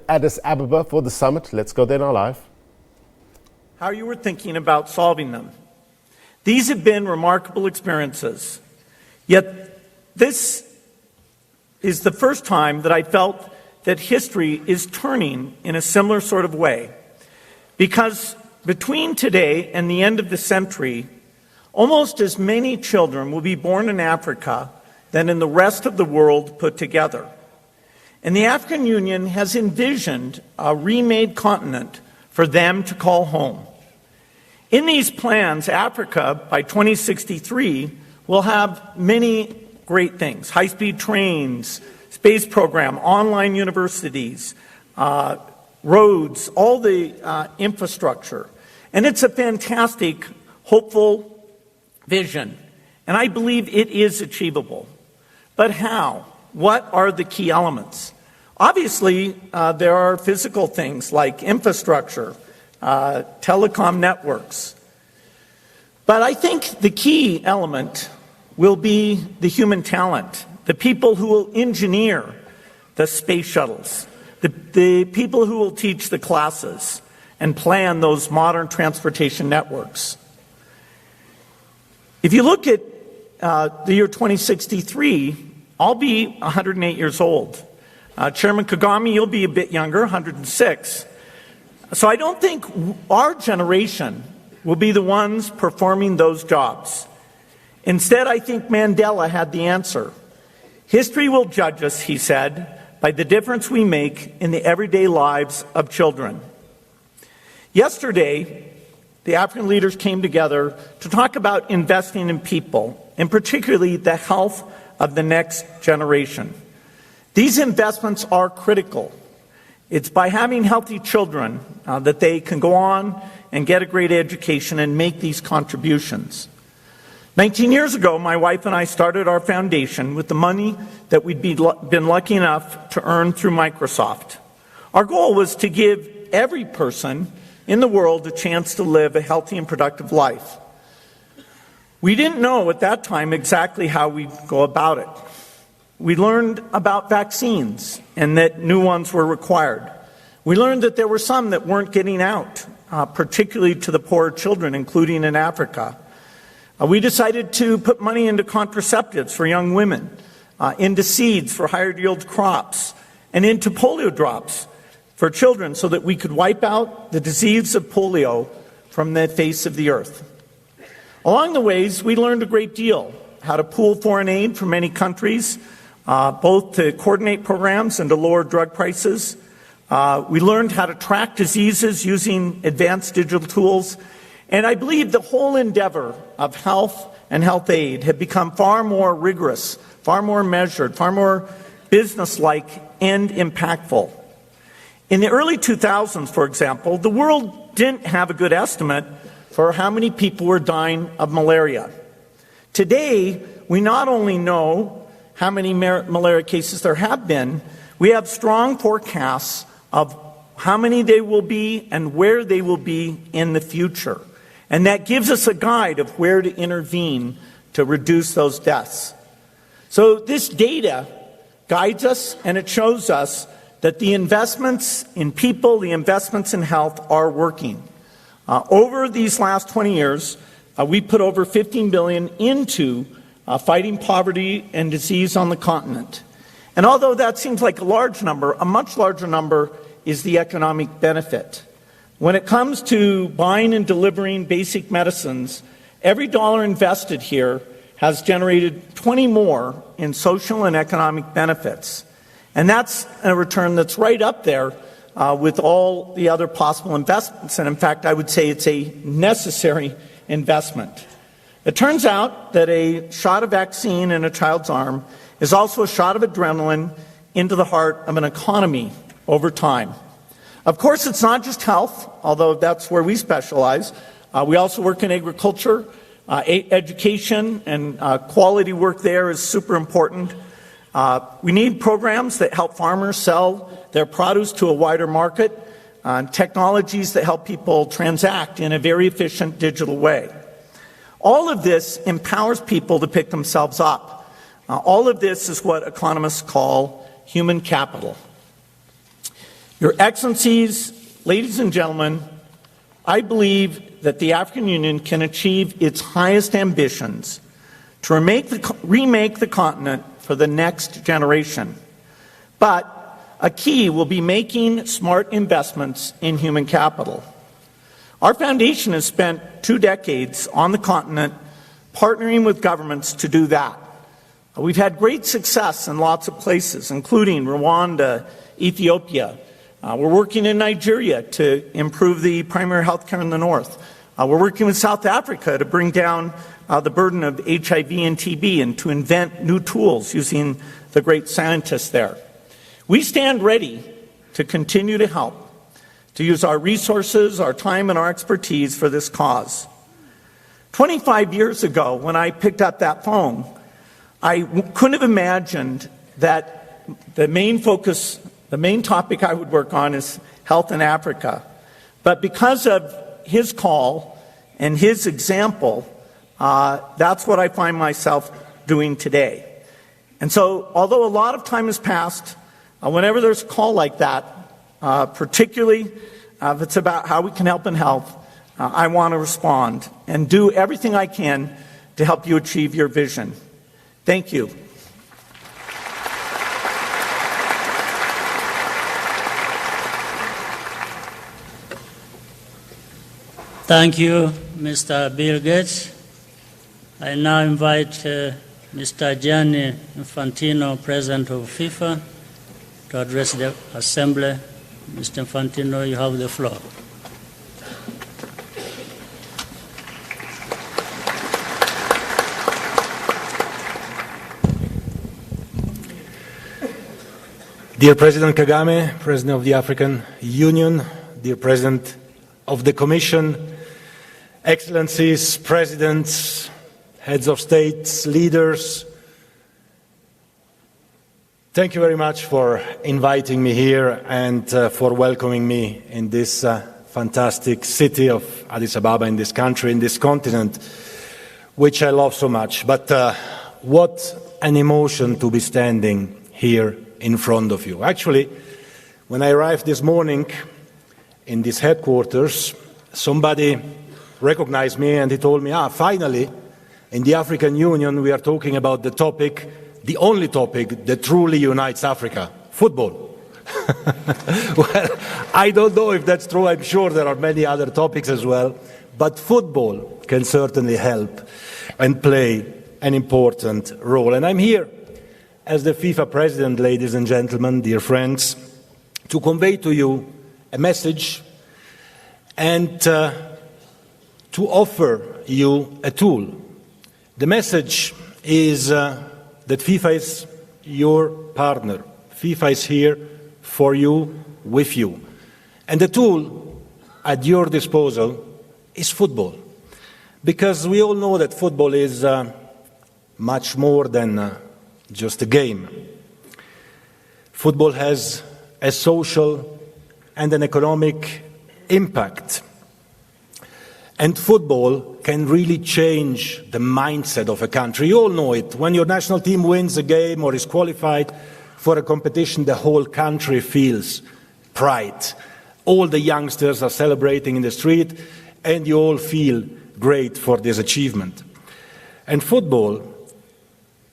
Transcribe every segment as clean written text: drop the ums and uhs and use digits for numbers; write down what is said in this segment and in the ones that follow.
Addis Ababa for the summit. Let's go there now live. How you were thinking about solving them. These have been remarkable experiences. Yet this is the first time that I felt that history is turning in a similar sort of way. Because between today and the end of the century, almost as many children will be born in Africa than in the rest of the world put together. And the African Union has envisioned a remade continent for them to call home. In these plans, Africa, by 2063, will have many great things: high-speed trains, space program, online universities, roads, all the infrastructure. And it's a fantastic, hopeful vision. And I believe it is achievable. But how? What are the key elements? Obviously, there are physical things like infrastructure, telecom networks. But I think the key element will be the human talent, the people who will engineer the space shuttles, the people who will teach the classes and plan those modern transportation networks. If you look at the year 2063, I'll be 108 years old. Chairman Kagame, you'll be a bit younger, 106. So I don't think our generation will be the ones performing those jobs. Instead, I think Mandela had the answer. History will judge us, he said, by the difference we make in the everyday lives of children. Yesterday, the African leaders came together to talk about investing in people, and particularly the health of the next generation. These investments are critical. It's by having healthy children that they can go on and get a great education and make these contributions. 19 years ago, my wife and I started our foundation with the money that we'd been lucky enough to earn through Microsoft. Our goal was to give every person in the world a chance to live a healthy and productive life. We didn't know at that time exactly how we'd go about it. We learned about vaccines and that new ones were required. We learned that there were some that weren't getting out, particularly to the poor children, including in Africa. We decided to put money into contraceptives for young women, into seeds for higher yield crops, and into polio drops for children so that we could wipe out the disease of polio from the face of the earth. Along the ways, we learned a great deal: how to pool foreign aid from many countries, both to coordinate programs and to lower drug prices. We learned how to track diseases using advanced digital tools. And I believe the whole endeavor of health and health aid have become far more rigorous, far more measured, far more business-like and impactful. In the early 2000s, for example, the world didn't have a good estimate for how many people were dying of malaria. Today, we not only know how many malaria cases there have been, we have strong forecasts of how many they will be and where they will be in the future. And that gives us a guide of where to intervene to reduce those deaths. So this data guides us, and it shows us that the investments in people, the investments in health are working. Over these last 20 years, we put over $15 billion into fighting poverty and disease on the continent. And although that seems like a large number, a much larger number is the economic benefit. When it comes to buying and delivering basic medicines, every dollar invested here has generated 20 more in social and economic benefits. And that's a return that's right up there with all the other possible investments. And in fact, I would say it's a necessary investment. It turns out that a shot of vaccine in a child's arm is also a shot of adrenaline into the heart of an economy over time. Of course, it's not just health, although that's where we specialize. We also work in agriculture. Education and quality work there is super important. We need programs that help farmers sell their produce to a wider market, technologies that help people transact in a very efficient digital way. All of this empowers people to pick themselves up. All of this is what economists call human capital. Your Excellencies, ladies and gentlemen, I believe that the African Union can achieve its highest ambitions to remake the continent for the next generation. But a key will be making smart investments in human capital. Our foundation has spent 2 decades on the continent partnering with governments to do that. We've had great success in lots of places, including Rwanda, Ethiopia. We're working in Nigeria to improve the primary health care in the north. We're working with South Africa to bring down the burden of HIV and TB and to invent new tools using the great scientists there. We stand ready to continue to help, to use our resources, our time, and our expertise for this cause. 25 years ago, when I picked up that phone, I couldn't have imagined that the main topic I would work on is health in Africa. But because of his call and his example, that's what I find myself doing today. And so, although a lot of time has passed, whenever there's a call like that, particularly if it's about how we can help in health, I want to respond and do everything I can to help you achieve your vision. Thank you. Thank you, Mr. Bill Gates. I now invite Mr. Gianni Infantino, President of FIFA, to address the Assembly. Mr. Infantino, you have the floor. Dear President Kagame, President of the African Union, dear President of the Commission, Excellencies, Presidents, Heads of States, leaders, thank you very much for inviting me here and for welcoming me in this fantastic city of Addis Ababa, in this country, in this continent, which I love so much. But what an emotion to be standing here in front of you. Actually, when I arrived this morning in this headquarters, somebody recognized me and he told me, finally, in the African Union we are talking about the topic, the only topic that truly unites Africa, football. Well, I don't know if that's true. I'm sure there are many other topics as well, but football can certainly help and play an important role. And I'm here as the FIFA president, ladies and gentlemen, dear friends, to convey to you a message and to offer you a tool. The message is that FIFA is your partner. FIFA is here for you, with you. And the tool at your disposal is football. Because we all know that football is much more than just a game. Football has a social and an economic impact. And football can really change the mindset of a country. You all know it. When your national team wins a game or is qualified for a competition, the whole country feels pride. All the youngsters are celebrating in the street, and you all feel great for this achievement. And football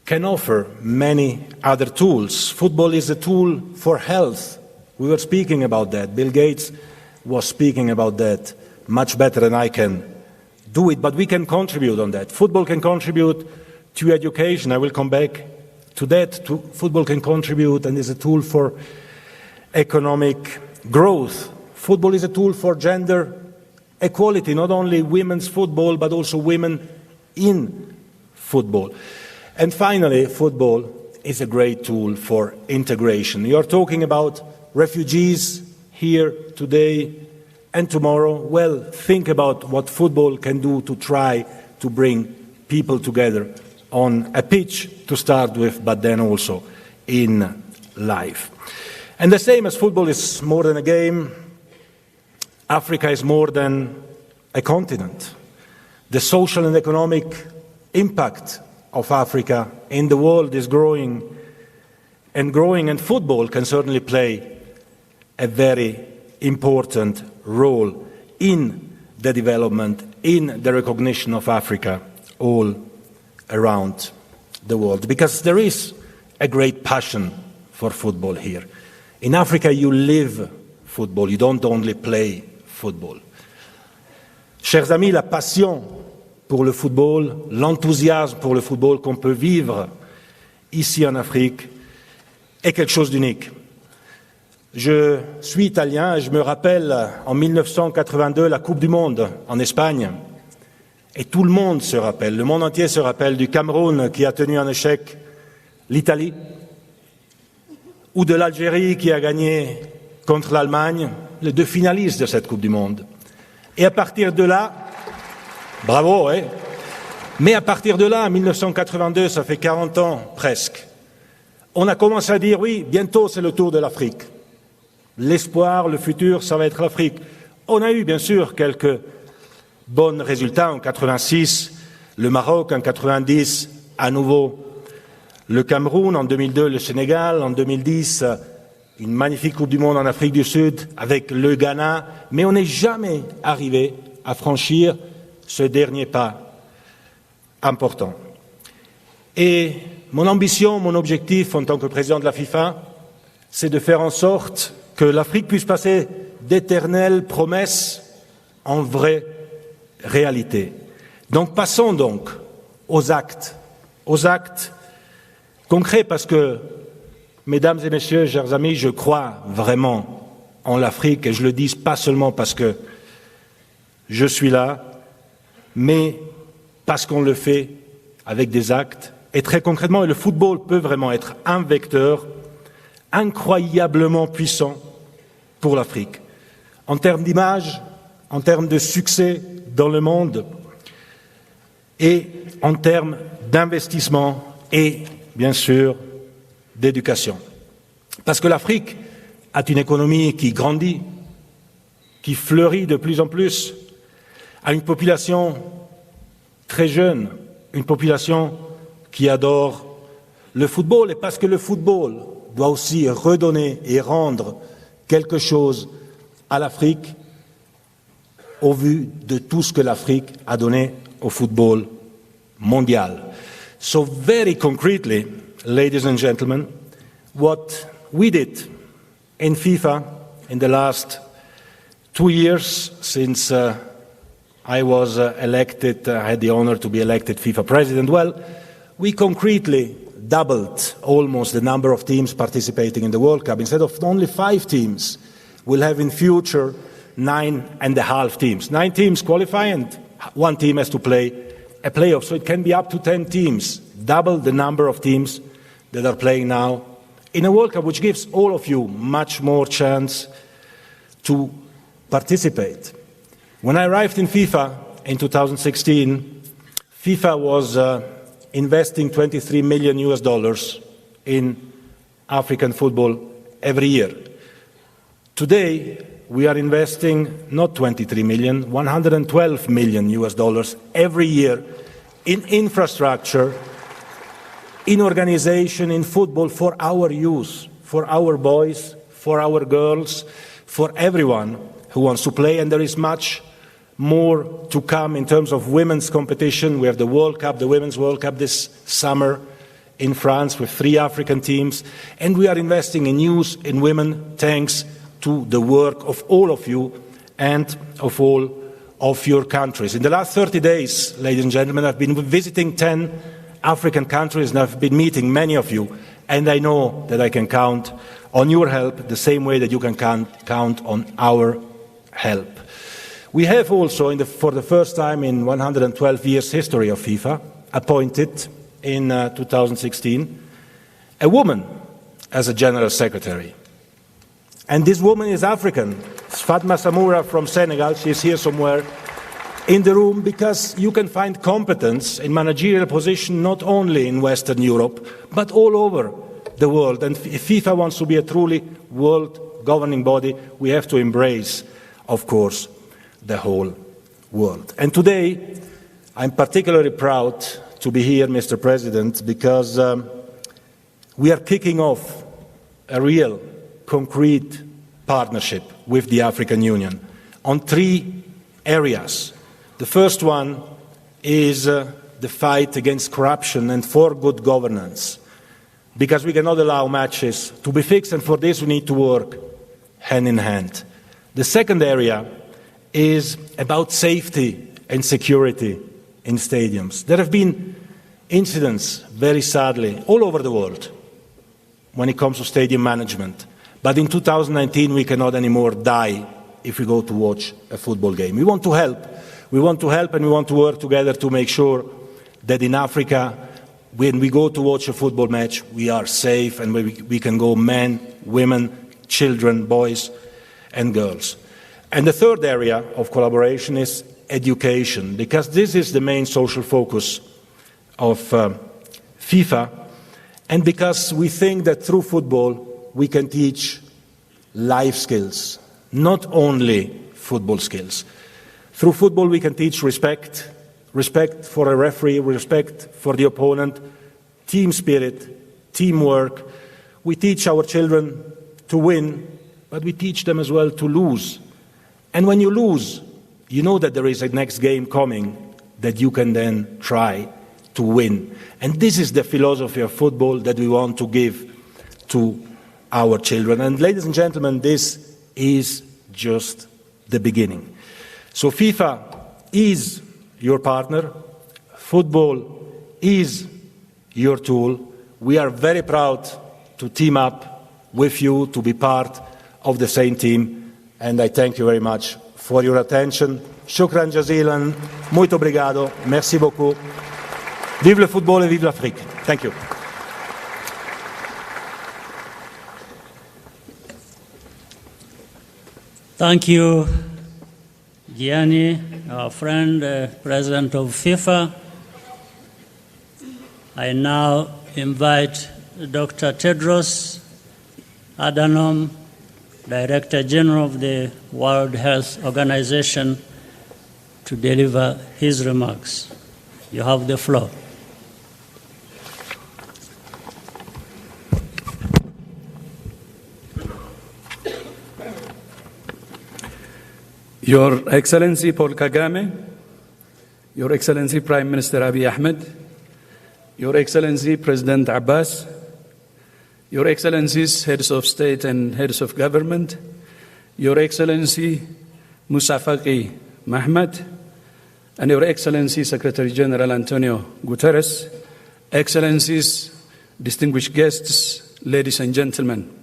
can offer many other tools. Football is a tool for health. We were speaking about that. Bill Gates was speaking about that much better than I can do it, but we can contribute on that. Football can contribute to education. I will come back to that. Football can contribute and is a tool for economic growth. Football is a tool for gender equality, not only women's football, but also women in football. And finally, football is a great tool for integration. You are talking about refugees here today and tomorrow. Well, think about what football can do to try to bring people together on a pitch to start with, but then also in life. And the same as football is more than a game, Africa is more than a continent. The social and economic impact of Africa in the world is growing, and football can certainly play a very important role in the development, in the recognition of Africa all around the world. Because there is a great passion for football here. In Africa, you live football, you don't only play football. Chers amis, la passion pour le football, l'enthousiasme pour le football qu'on peut vivre ici en Afrique est quelque chose d'unique. Je suis italien et je me rappelle en 1982 la Coupe du Monde en Espagne. Et tout le monde se rappelle, le monde entier se rappelle du Cameroun qui a tenu en échec l'Italie, ou de l'Algérie qui a gagné contre l'Allemagne, les deux finalistes de cette Coupe du Monde. Et à partir de là, bravo, hein? Mais à partir de là, en 1982, ça fait 40 ans presque, on a commencé à dire, oui, bientôt c'est le tour de l'Afrique. L'espoir, le futur, ça va être l'Afrique. On a eu, bien sûr, quelques bons résultats. En 86, le Maroc, en 90, à nouveau le Cameroun, en 2002, le Sénégal, en 2010, une magnifique Coupe du Monde en Afrique du Sud avec le Ghana, mais on n'est jamais arrivé à franchir ce dernier pas important. Et mon ambition, mon objectif en tant que président de la FIFA, c'est de faire en sorte que l'Afrique puisse passer d'éternelles promesses en vraie réalité. Donc passons donc aux actes concrets, parce que, mesdames et messieurs, chers amis, je crois vraiment en l'Afrique, et je le dis pas seulement parce que je suis là, mais parce qu'on le fait avec des actes, et très concrètement, et le football peut vraiment être un vecteur incroyablement puissant pour l'Afrique, en termes d'image, en termes de succès dans le monde, et en termes d'investissement et, bien sûr, d'éducation. Parce que l'Afrique a une économie qui grandit, qui fleurit de plus en plus, a une population très jeune, une population qui adore le football, et parce que le football doit aussi redonner et rendre quelque chose à l'Afrique au vu de tout ce que l'Afrique a donné au football mondial. So very concretely, ladies and gentlemen, what we did in FIFA in the last 2 years since I was elected, I had the honor to be elected FIFA president, well, we concretely doubled almost the number of teams participating in the World Cup. Instead of only 5 teams, we'll have in future 9.5 teams. 9 teams qualify and 1 team has to play a playoff. So it can be up to 10 teams, double the number of teams that are playing now in a World Cup, which gives all of you much more chance to participate. When I arrived in FIFA in 2016, FIFA was investing $23 million in African football every year. Today, we are investing not 23 million, $112 million every year in infrastructure, in organization, in football for our youth, for our boys, for our girls, for everyone who wants to play. And there is much more to come in terms of women's competition. We have the World Cup, the Women's World Cup this summer in France with 3 African teams. And we are investing in youth, in women, thanks to the work of all of you and of all of your countries. In the last 30 days, ladies and gentlemen, I've been visiting 10 African countries and I've been meeting many of you, and I know that I can count on your help the same way that you can count on our help. We have also, for the first time in 112 years history of FIFA, appointed in 2016 a woman as a General Secretary. And this woman is African. It's Fatma Samoura from Senegal. She's here somewhere in the room, because you can find competence in managerial position not only in Western Europe, but all over the world. And if FIFA wants to be a truly world governing body, we have to embrace, of course, the whole world. And today, I'm particularly proud to be here, Mr. President, because we are kicking off a real, concrete partnership with the African Union on 3 areas. The first one is the fight against corruption and for good governance, because we cannot allow matches to be fixed, and for this we need to work hand in hand. The second area is about safety and security in stadiums. There have been incidents, very sadly, all over the world when it comes to stadium management. But in 2019, we cannot anymore die if we go to watch a football game. We want to help. We want to help and we want to work together to make sure that in Africa, when we go to watch a football match, we are safe and we can go men, women, children, boys and girls. And the third area of collaboration is education, because this is the main social focus of FIFA, and because we think that through football we can teach life skills, not only football skills. Through football we can teach respect, respect for a referee, respect for the opponent, team spirit, teamwork. We teach our children to win, but we teach them as well to lose. And when you lose, you know that there is a next game coming that you can then try to win. And this is the philosophy of football that we want to give to our children. And ladies and gentlemen, this is just the beginning. So FIFA is your partner. Football is your tool. We are very proud to team up with you, to be part of the same team. And I thank you very much for your attention. Shukran jazilan. Muito obrigado. Merci beaucoup. Vive le football et vive l'Afrique. Thank you. Thank you, Gianni, our friend, President of FIFA. I now invite Dr. Tedros Adhanom, Director General of the World Health Organization, to deliver his remarks. You have the floor. Your Excellency Paul Kagame, Your Excellency Prime Minister Abiy Ahmed, Your Excellency President Abbas, Your Excellencies Heads of State and Heads of Government, Your Excellency Musa Faki Mohammed, and Your Excellency Secretary General Antonio Guterres, Excellencies, distinguished guests, ladies and gentlemen.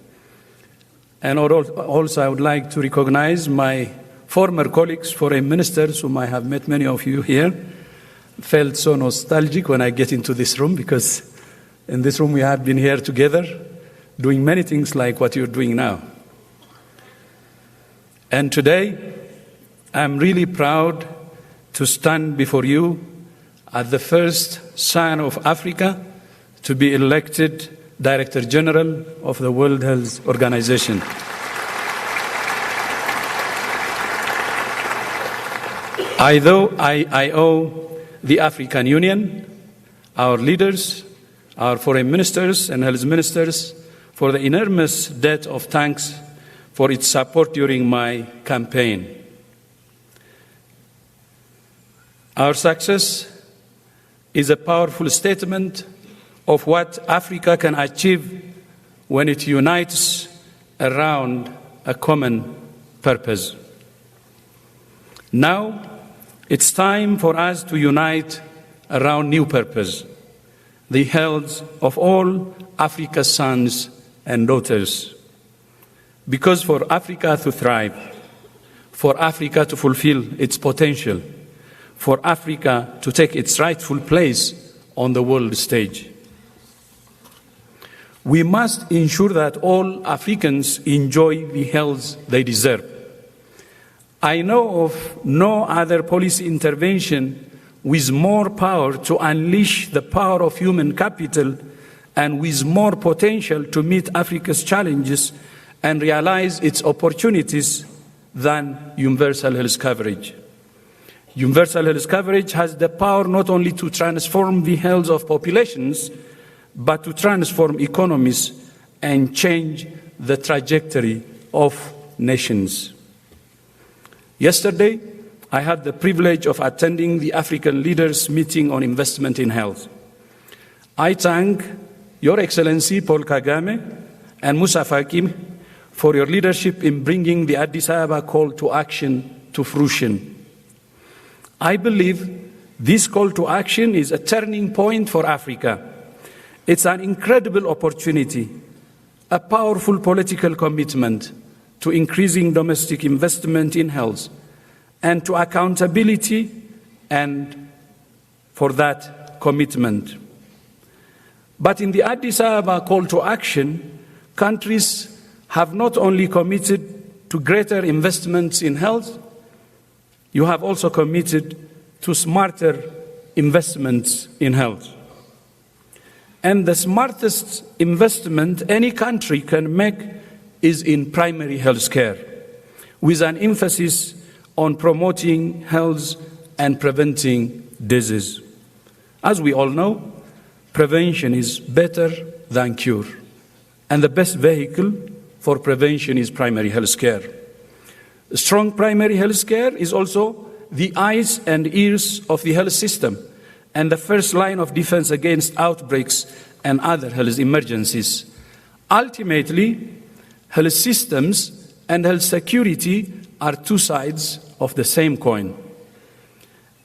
And also I would like to recognize my former colleagues, foreign ministers, whom I have met many of you here. Felt so nostalgic when I get into this room, because in this room we have been here together doing many things like what you're doing now. And today, I'm really proud to stand before you as the first son of Africa to be elected Director General of the World Health Organization. I owe the African Union, our leaders, our foreign ministers and health ministers, for the enormous debt of thanks for its support during my campaign. Our success is a powerful statement of what Africa can achieve when it unites around a common purpose. Now, it's time for us to unite around new purpose, the health of all Africa's sons and daughters. Because for Africa to thrive, for Africa to fulfill its potential, for Africa to take its rightful place on the world stage, we must ensure that all Africans enjoy the health they deserve. I know of no other policy intervention with more power to unleash the power of human capital and with more potential to meet Africa's challenges and realize its opportunities than universal health coverage. Universal health coverage has the power not only to transform the health of populations, but to transform economies and change the trajectory of nations. Yesterday, I had the privilege of attending the African Leaders Meeting on Investment in Health. I thank Your Excellency Paul Kagame and Musa Faki for your leadership in bringing the Addis Ababa call to action to fruition. I believe this call to action is a turning point for Africa. It's an incredible opportunity, a powerful political commitment to increasing domestic investment in health and to accountability and for that commitment. But in the Addis Ababa call to action, countries have not only committed to greater investments in health, you have also committed to smarter investments in health. And the smartest investment any country can make is in primary health care, with an emphasis on promoting health and preventing disease. As we all know, prevention is better than cure, and the best vehicle for prevention is primary health care. Strong primary health care is also the eyes and ears of the health system and the first line of defense against outbreaks and other health emergencies. Ultimately, health systems and health security are two sides of the same coin.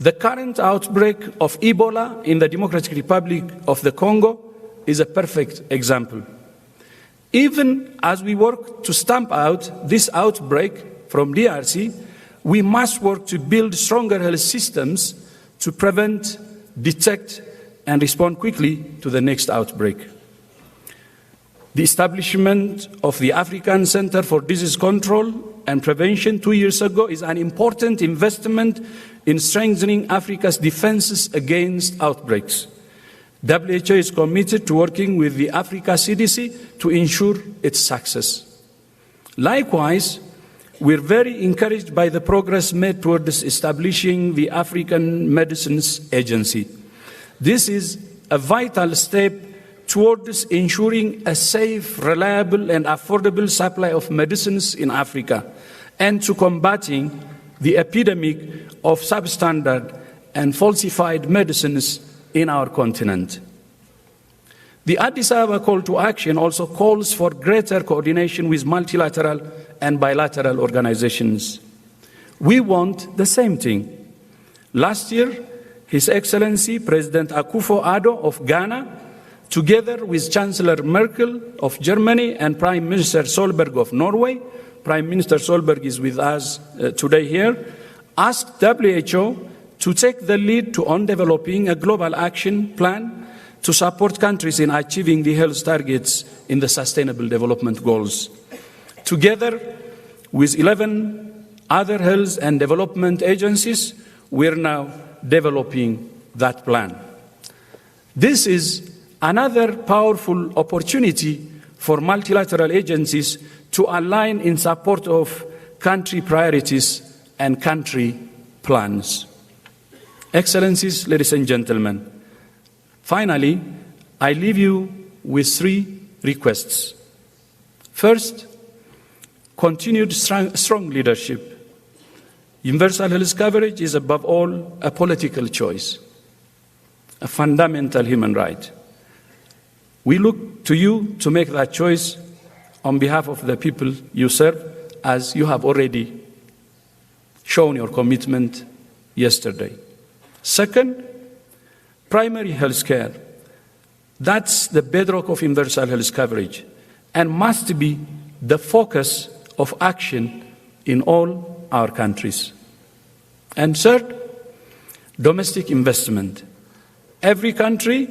The current outbreak of Ebola in the Democratic Republic of the Congo is a perfect example. Even as we work to stamp out this outbreak from DRC, we must work to build stronger health systems to prevent, detect, and respond quickly to the next outbreak. The establishment of the African Center for Disease Control and Prevention 2 years ago is an important investment in strengthening Africa's defenses against outbreaks. WHO is committed to working with the Africa CDC to ensure its success. Likewise, we're very encouraged by the progress made towards establishing the African Medicines Agency. This is a vital step towards ensuring a safe, reliable, and affordable supply of medicines in Africa, and to combating the epidemic of substandard and falsified medicines in our continent. The Addis Ababa call to action also calls for greater coordination with multilateral and bilateral organizations. We want the same thing. Last year, His Excellency President Akufo-Addo of Ghana, together with Chancellor Merkel of Germany and Prime Minister Solberg of Norway, Prime Minister Solberg is with us today here, asked WHO to take the lead on developing a global action plan to support countries in achieving the health targets in the Sustainable Development Goals. Together with 11 other health and development agencies, we are now developing that plan. This is another powerful opportunity for multilateral agencies to align in support of country priorities and country plans. Excellencies, ladies and gentlemen, finally, I leave you with 3 requests. First, continued strong leadership. Universal health coverage is above all a political choice, a fundamental human right. We look to you to make that choice on behalf of the people you serve, as you have already shown your commitment yesterday. Second, primary health care. That's the bedrock of universal health coverage and must be the focus of action in all our countries. And third, domestic investment. Every country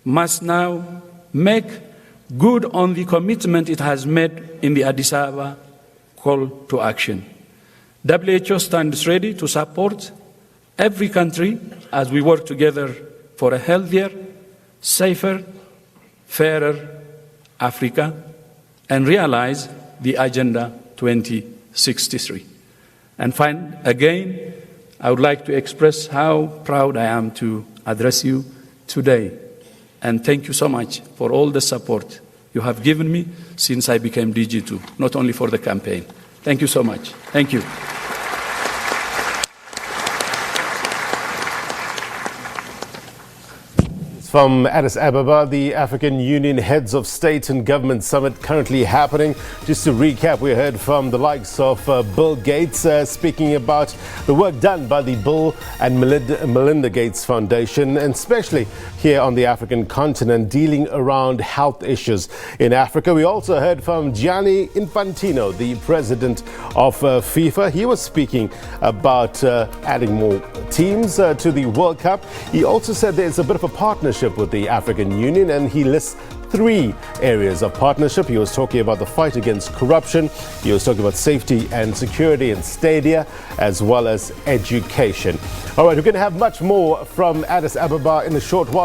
must now make good on the commitment it has made in the Addis Ababa call to action. WHO stands ready to support every country as we work together for a healthier, safer, fairer Africa and realize the Agenda 2063. And again, I would like to express how proud I am to address you today. And thank you so much for all the support you have given me since I became DG2, not only for the campaign. Thank you so much. Thank you. From Addis Ababa, the African Union Heads of State and Government Summit currently happening. Just to recap, we heard from the likes of Bill Gates speaking about the work done by the Bill and Melinda Gates Foundation, and especially here on the African continent, dealing around health issues in Africa. We also heard from Gianni Infantino, the president of FIFA. He was speaking about adding more teams to the World Cup. He also said there's a bit of a partnership with the African Union, and he lists 3 areas of partnership. He was talking about the fight against corruption, he was talking about safety and security in stadia, as well as education. All right, we're going to have much more from Addis Ababa in a short while.